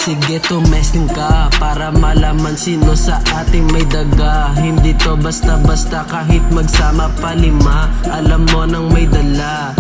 Sige tumesting ka para malaman sino sa ating may daga. Hindi to basta-basta kahit magsama pa lima. Alam mo nang may dala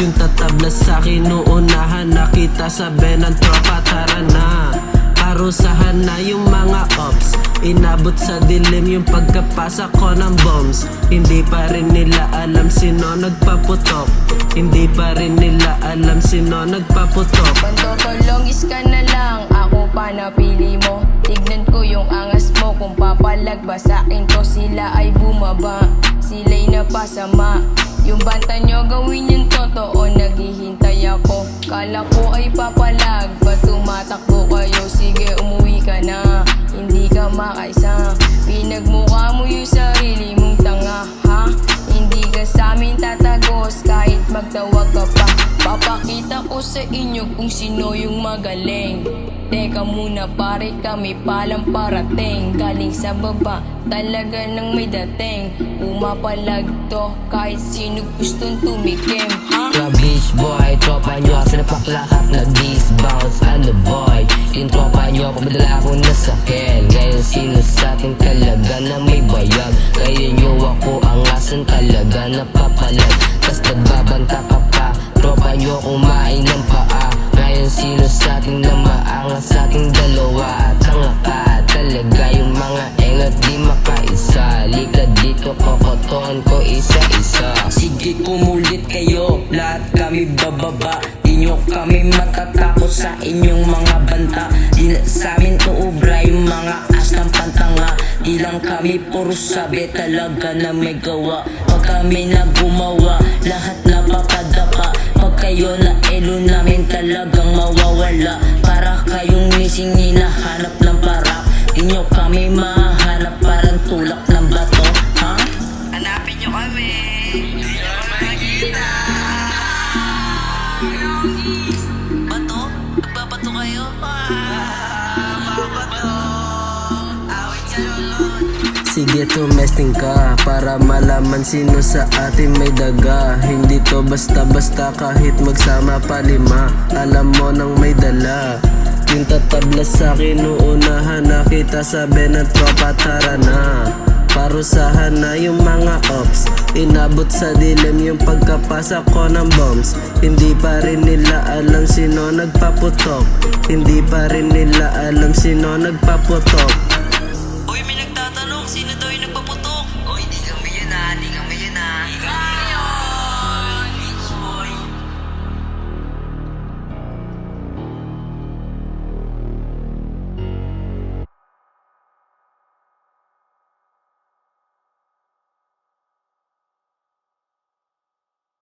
yung tatabla sa'kin uunahan. Nakita sabi ng tropa tara na. Parusahan na yung mga ops. Inabot sa dilim yung pagkapasa ko ng bombs. Hindi pa rin nila alam sino nagpaputok. Hindi pa rin nila alam sino nagpaputok. Pantotolongis ka na lang, ako pa napili mo. Tignan ko yung angas mo, kung papalag ba sa'kin to sila ay bumaba. Sila'y napasama, yung banta nyo gawin yung totoo. Naghihintay ako, kala ko ay papalag. Ba't tumatakbo kayo? Sige umuwi ka na, hindi ka makaisa. Pinagmukha mo yung sarili mong tanga, ha? Hindi ka sa'min tatagos kahit magtawag ka pa. Papakita ko sa inyo kung sino yung magaling. Teka muna pare, kami palang parating. Galing sa baba, talaga nang may dating. Pumapalag to kahit sino gustong tumikim, ha? Club Beach Boy, tropa nyo sa napaklakat na disbounce. Ano boy, yung tropa nyo pamadala akong nasakyan. Ngayon sino sa atin talaga na may bayag. Kaya nyo ako ang asan talaga napapalag. Tas nagbabanta ka pa, tropa nyo kumain ng paa. Ngayon sino sa atin na maangas sa ating dalawa. Tanga ka talaga yung mga engat di makaisa. Lika dito kokoton ko isa-isa. Sige kumulit kayo, lahat kami bababa. Di nyo kami matatakot sa inyong mga banta. Di na sa amin uubra yung mga asang pantanga. Di lang kami puro sabi, talaga na may gawa. Pag kami na gumawa, lahat napapadapa. Pag kayo na elo namin talagang mawawala. Para kayong missing hinahanap ng parak. Di nyo kami mahanap parang tulak ng bato, ha? Hanapin nyo kami, di nyo makikita. Bato? Nagbabato kayo? Babato. Awit sa lulod. Sige tumesting ka para malaman sino sa atin may daga. Hindi to basta-basta kahit magsama pa lima. Alam mo nang may dala yung tatabla sa'kin uunahan. Nakita sabi ng tropa tara na. Parusahan na yung mga ops. Inabot sa dilim yung pagkapasa ko ng bombs. Hindi pa rin nila alam sino nagpaputok. Hindi pa rin nila alam sino nagpaputok.